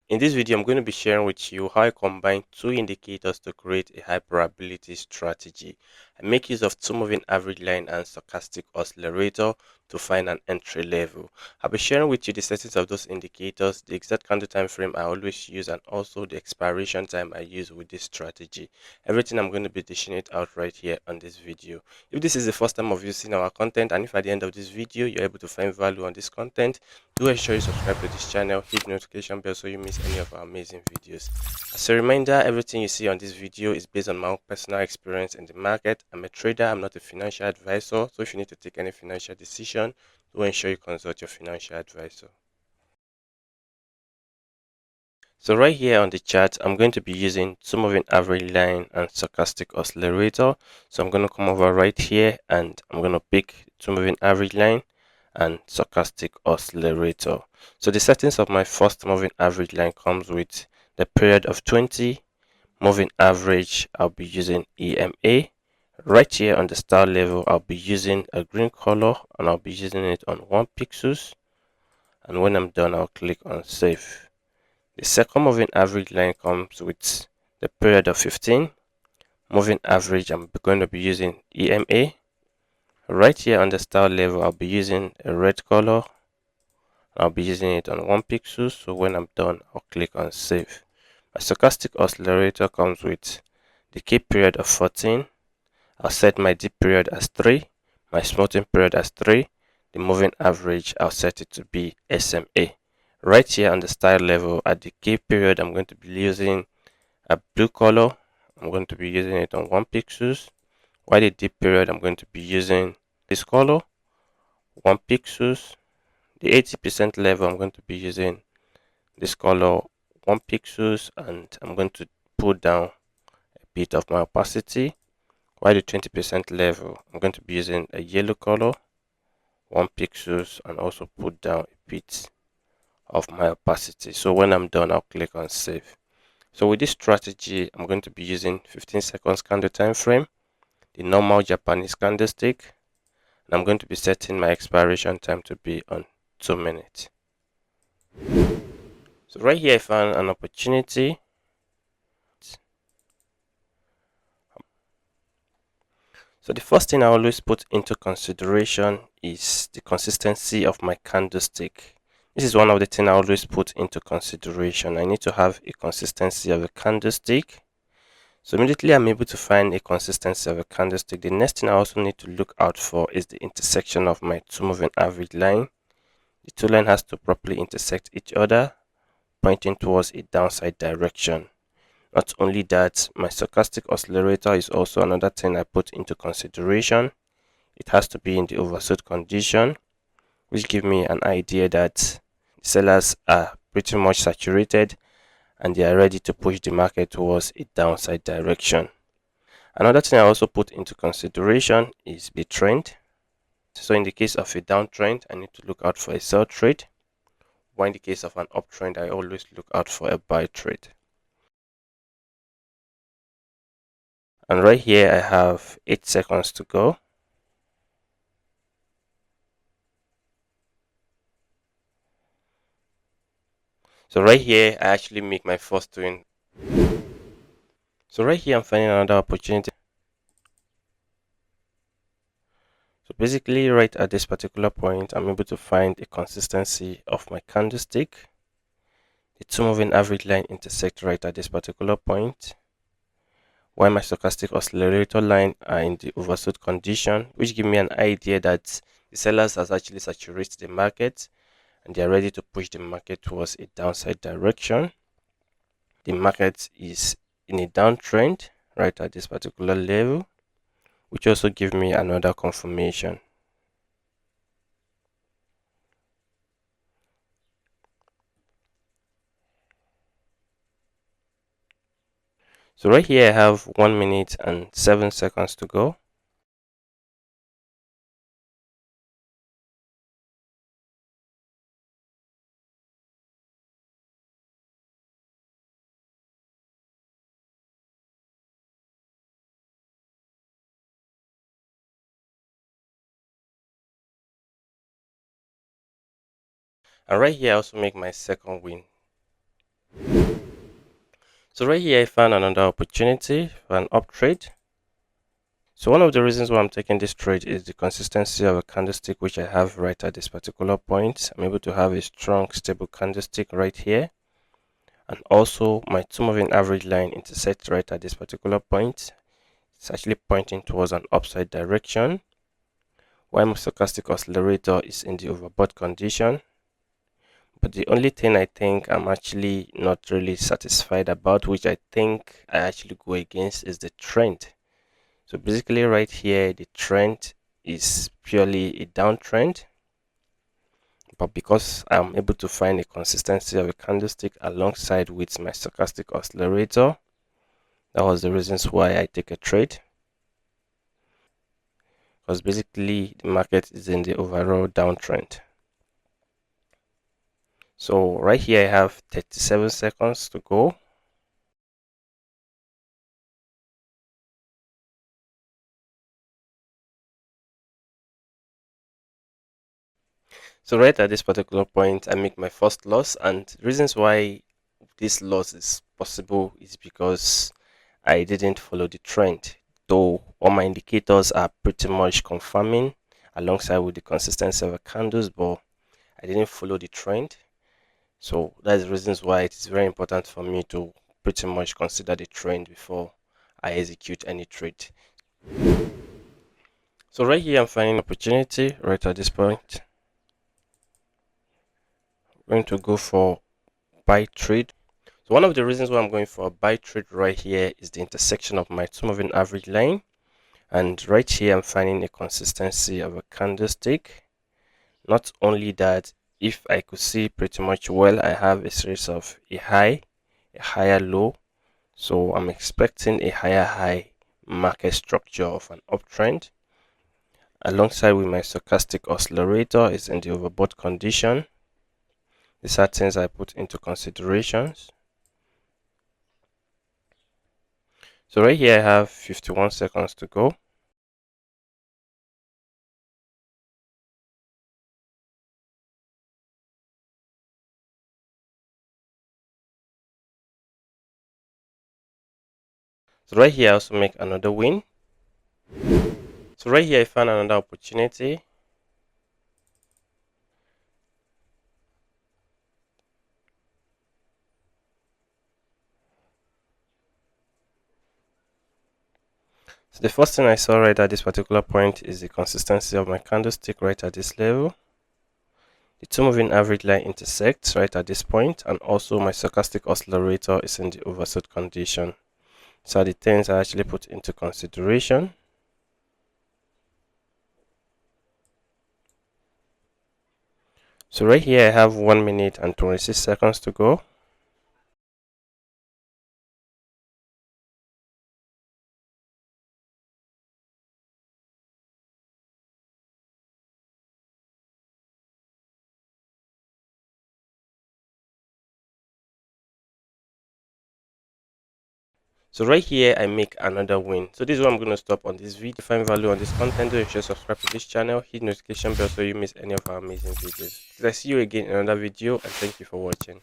In this video, I'm going to be sharing with you how I combine two indicators to create a high probability strategy. I make use of two moving average line and stochastic oscillator to find an entry level. I'll be sharing with you the settings of those indicators, the exact candle time frame I always use, and also the expiration time I use with this strategy. Everything I'm going to be dishing it out right here on this video. If this is the first time of you seeing our content, and if at the end of this video you're able to find value on this content, do ensure you subscribe to this channel, hit the notification bell so you miss any of our amazing videos. As a reminder, everything you see on this video is based on my own personal experience in the market. I'm a trader, I'm not a financial advisor, so if you need to take any financial decision, do ensure you consult your financial advisor. So right here on the chart, I'm going to be using two moving average line and stochastic oscillator. So I'm going to come over right here and I'm going to pick two moving average line and stochastic oscillator. So the settings of my first moving average line comes with the period of 20. Moving average, I'll be using EMA. Right here on the star level, I'll be using a green color and I'll be using it on 1 pixels. And when I'm done, I'll click on save. The second moving average line comes with the period of 15. Moving average, I'm going to be using EMA. Right here on the star level, I'll be using a red color. I'll be using it on 1 pixel. So when I'm done, I'll click on save. My stochastic oscillator comes with the key period of 14. I'll set my dip period as 3. My smelting period as 3. The moving average, I'll set it to be SMA. Right here on the style level at the key period, I'm going to be using a blue color. I'm going to be using it on 1 pixels. While the dip period, I'm going to be using this color, 1 pixels. The 80% level, I'm going to be using this color, 1 pixels, and I'm going to put down a bit of my opacity. While the 20% level, I'm going to be using a yellow color, 1 pixels, and also put down a bit of my opacity. So when I'm done, I'll click on save. So with this strategy, I'm going to be using 15 seconds candle time frame, the normal Japanese candlestick, and I'm going to be setting my expiration time to be on 2 minutes. So right here, I found an opportunity. So the first thing I always put into consideration is the consistency of my candlestick. This is one of the things I always put into consideration. I need to have a consistency of a candlestick. So immediately I'm able to find a consistency of a candlestick. The next thing I also need to look out for is the intersection of my two moving average line. The two lines has to properly intersect each other, pointing towards a downside direction. Not only that, my stochastic oscillator is also another thing I put into consideration. It has to be in the oversold condition, which give me an idea that sellers are pretty much saturated and they are ready to push the market towards a downside direction. Another thing I also put into consideration is the trend. So in the case of a downtrend, I need to look out for a sell trade, while in the case of an uptrend, I always look out for a buy trade. And right here, I have 8 seconds to go. So right here, I actually make my first win. So right here, I'm finding another opportunity. So basically, right at this particular point, I'm able to find a consistency of my candlestick. The two moving average line intersect right at this particular point, while my stochastic oscillator line are in the oversold condition, which give me an idea that the sellers has actually saturated the market and they are ready to push the market towards a downside direction. The market is in a downtrend right at this particular level, which also give me another confirmation. So right here I have 1 minute and 7 seconds to go. And right here I also make my second win. So right here I found another opportunity for an up trade. So one of the reasons why I'm taking this trade is the consistency of a candlestick which I have right at this particular point. I'm able to have a strong stable candlestick right here, and also my 2 moving average line intersects right at this particular point. It's actually pointing towards an upside direction, while my stochastic oscillator is in the overbought condition. But the only thing I think I'm actually not really satisfied about, which I think I actually go against, is the trend. So basically right here, the trend is purely a downtrend. But because I'm able to find a consistency of a candlestick alongside with my stochastic oscillator, that was the reasons why I take a trade. Because basically the market is in the overall downtrend. So right here I have 37 seconds to go. So right at this particular point, I make my first loss, and reasons why this loss is possible is because I didn't follow the trend. Though all my indicators are pretty much confirming alongside with the consistency of the candles, but I didn't follow the trend. So that's the reasons why it is very important for me to pretty much consider the trend before I execute any trade. So right here I'm finding opportunity right at this point. I'm going to go for buy trade. So one of the reasons why I'm going for a buy trade right here is the intersection of my 2 moving average line, and right here I'm finding a consistency of a candlestick. Not only that, if I could see pretty much well, I have a series of a high, a higher low, so I'm expecting a higher high market structure of an uptrend. Alongside with my stochastic oscillator is in the overbought condition. These are things I put into considerations. So right here I have 51 seconds to go. So right here I also make another win. So right here I found another opportunity. So the first thing I saw right at this particular point is the consistency of my candlestick right at this level. The 2 moving average line intersects right at this point, and also my stochastic oscillator is in the oversold condition. So the things I actually put into consideration. So right here I have 1 minute and 26 seconds to go. So right here I make another win. So this is where I'm going to stop on this video. Find value on this content, don't forget to subscribe to this channel, hit notification bell so you miss any of our amazing videos. I see you again in another video, and thank you for watching.